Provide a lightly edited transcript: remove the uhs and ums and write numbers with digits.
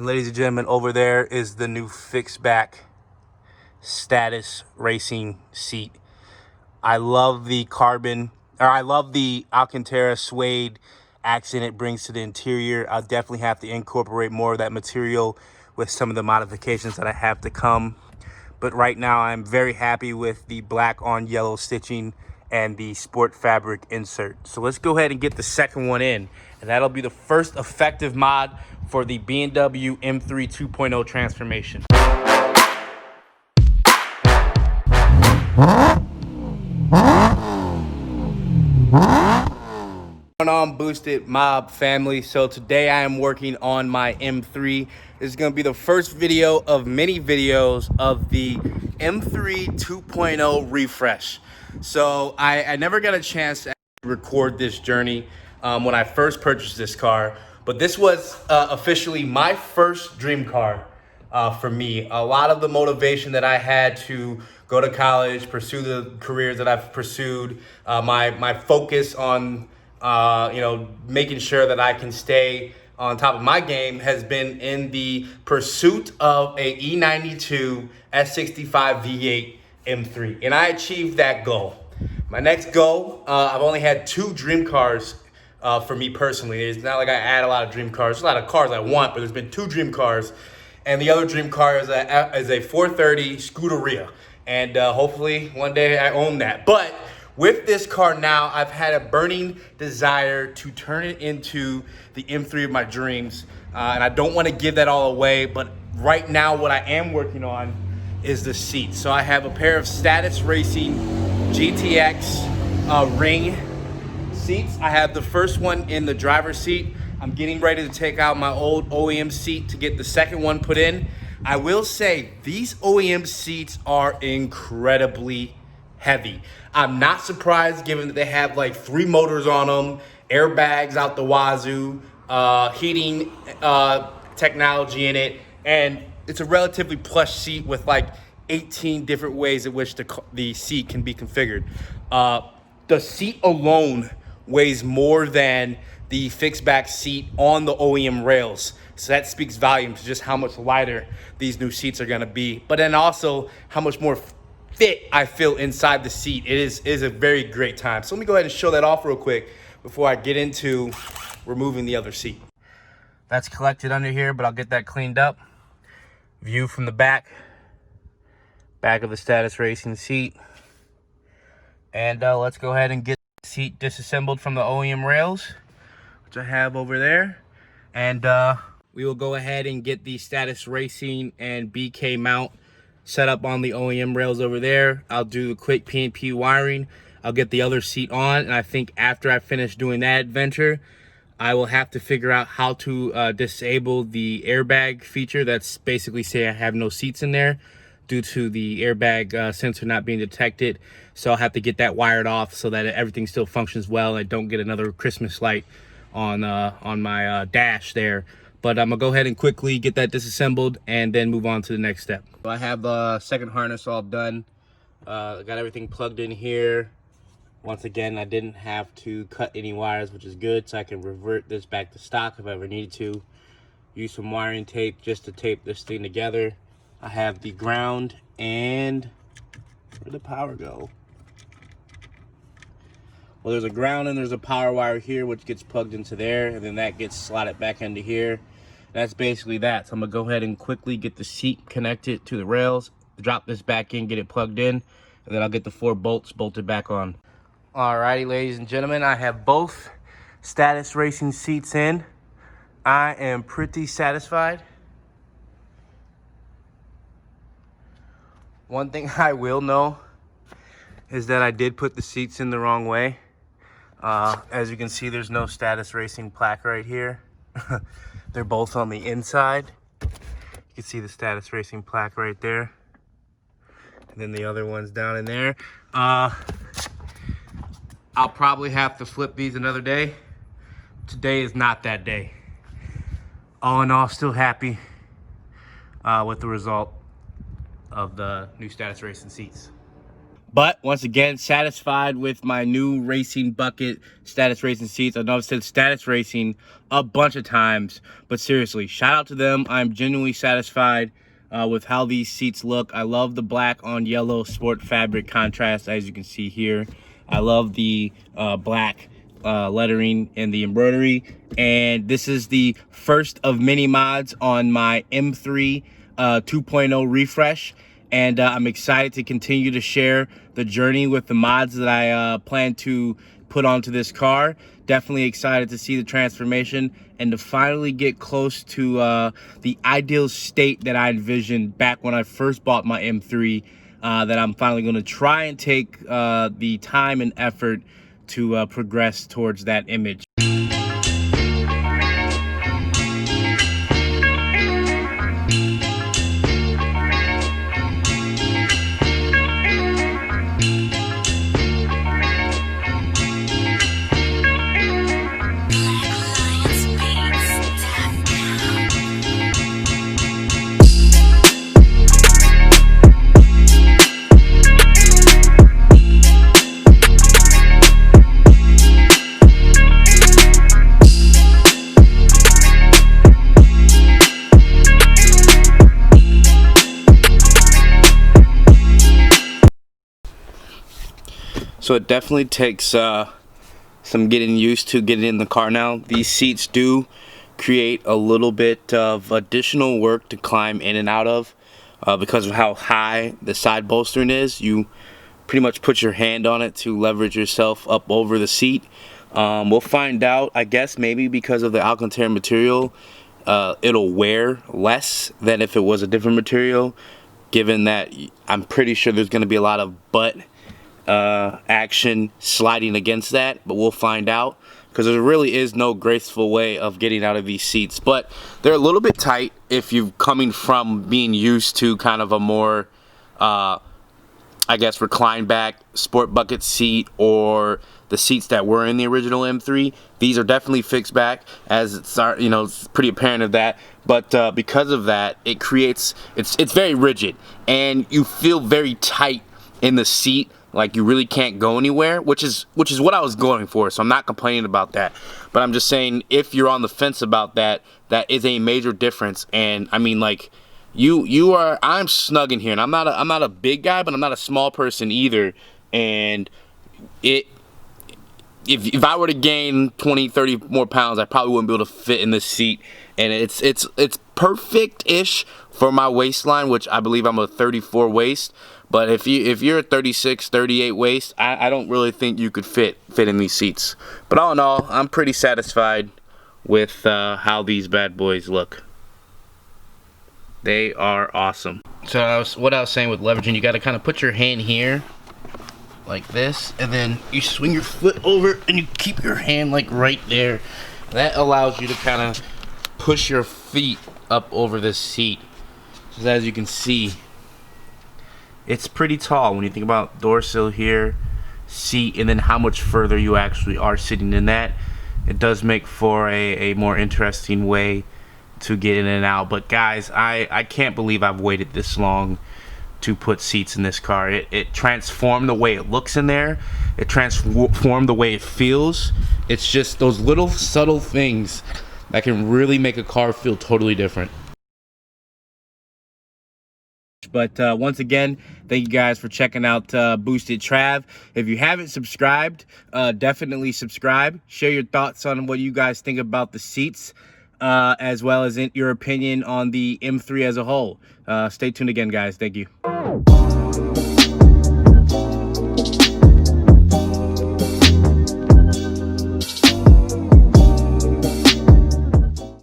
Ladies and gentlemen, over there is the new fixed back Status Racing seat. I love the I love the Alcantara suede accent it brings to the interior. I'll definitely have to incorporate more of that material with some of the modifications that I have to come. But right now I'm very happy with the black on yellow stitching and the sport fabric insert. So let's go ahead and get the second one in. And that'll be the first effective mod for the BMW M3 2.0 transformation. What's going on, Boosted Mob family? So today I am working on my M3. This is going to be the first video of many videos of the M3 2.0 refresh. So I never got a chance to record this journey when I first purchased this car, but this was officially my first dream car for me. A lot of the motivation that I had to go to college, pursue the careers that I've pursued, my focus on making sure that I can stay on top of my game has been in the pursuit of a E92 S65 V8 M3, and I achieved that goal. My next goal, I've only had two dream cars for me personally. It's not like I add a lot of dream cars. There's a lot of cars I want, but there's been two dream cars, and the other dream car is a 430 Scuderia, and hopefully one day I own that. But with this car now, I've had a burning desire to turn it into the M3 of my dreams, and I don't want to give that all away, but right now what I am working on is the seat. So I have a pair of Status Racing GTX Ring seats. I have the first one in the driver's seat. I'm getting ready to take out my old OEM seat to get the second one put in. I will say these OEM seats are incredibly heavy. I'm not surprised given that they have like 3 motors on them, airbags out the wazoo, heating technology in it, and it's a relatively plush seat with like 18 different ways in which the seat can be configured. The seat alone weighs more than the fixed back seat on the OEM rails. So that speaks volumes to just how much lighter these new seats are gonna be, but then also how much more fit I feel inside the seat. It is a very great time. So let me go ahead and show that off real quick before I get into removing the other seat. That's collected under here, but I'll get that cleaned up. View from the back of the Status Racing seat. And let's go ahead and get the seat disassembled from the OEM rails, which I have over there. And we will go ahead and get the Status Racing and BK mount set up on the OEM rails over there. I'll do the quick P&P wiring. I'll get the other seat on, and I think after I finish doing that adventure, I will have to figure out how to disable the airbag feature. That's basically say I have no seats in there due to the airbag sensor not being detected. So I'll have to get that wired off so that everything still functions well and I don't get another Christmas light on my dash there. But I'm gonna go ahead and quickly get that disassembled and then move on to the next step. I have the second harness all done. I got everything plugged in here. Once again, I didn't have to cut any wires, which is good, so I can revert this back to stock if I ever need to. Use some wiring tape just to tape this thing together. I have the ground and where'd the power go? Well, there's a ground and there's a power wire here, which gets plugged into there, and then that gets slotted back into here. That's basically that. So I'm gonna go ahead and quickly get the seat connected to the rails, drop this back in, get it plugged in, and then I'll get the 4 bolts bolted back on. Alrighty, ladies and gentlemen, I have both Status Racing seats in. I am pretty satisfied. One thing I will know is that I did put the seats in the wrong way. As you can see, there's no Status Racing plaque right here. They're both on the inside. You can see the Status Racing plaque right there. And then the other one's down in there. I'll probably have to flip these another day. Today is not that day. All in all, still happy with the result of the new Status Racing seats. But once again, satisfied with my new racing bucket Status Racing seats. I know I've said Status Racing a bunch of times, but seriously, shout out to them. I'm genuinely satisfied with how these seats look. I love the black on yellow sport fabric contrast, as you can see here. I love the black lettering and the embroidery. And this is the first of many mods on my M3 2.0 refresh. And I'm excited to continue to share the journey with the mods that I plan to put onto this car. Definitely excited to see the transformation and to finally get close to the ideal state that I envisioned back when I first bought my M3, that I'm finally going to try and take the time and effort to progress towards that image. So it definitely takes some getting used to getting in the car now. These seats do create a little bit of additional work to climb in and out of because of how high the side bolstering is. You pretty much put your hand on it to leverage yourself up over the seat. We'll find out, I guess, maybe because of the Alcantara material, it'll wear less than if it was a different material, given that I'm pretty sure there's going to be a lot of butt action sliding against that, but we'll find out, because there really is no graceful way of getting out of these seats. But they're a little bit tight if you're coming from being used to kind of a more I guess recline back sport bucket seat, or the seats that were in the original M3. These are definitely fixed back, as it's, you know, it's pretty apparent of that. But because of that, it creates, it's very rigid, and you feel very tight in the seat, like you really can't go anywhere, which is what I was going for, so I'm not complaining about that. But I'm just saying, if you're on the fence about that, that is a major difference. And I mean, like, I'm snug in here, and I'm not a big guy, but I'm not a small person either. And if I were to gain 20-30 more pounds, I probably wouldn't be able to fit in this seat. And it's perfect-ish for my waistline, which I believe I'm a 34 waist. But if you're a 36, 38 waist, I don't really think you could fit in these seats. But all in all, I'm pretty satisfied with how these bad boys look. They are awesome. So what I was saying with leveraging, you got to kind of put your hand here like this, and then you swing your foot over and you keep your hand like right there. That allows you to kind of push your feet up over this seat. So as you can see, it's pretty tall when you think about door sill here, seat, and then how much further you actually are sitting in that. It does make for a more interesting way to get in and out. But guys, I can't believe I've waited this long to put seats in this car. It transformed the way it looks in there. It transformed the way it feels. It's just those little subtle things that can really make a car feel totally different. But once again, thank you guys for checking out Boostedtrav. If you haven't subscribed, definitely subscribe. Share your thoughts on what you guys think about the seats, as well as your opinion on the M3 as a whole. Stay tuned again, guys. Thank you.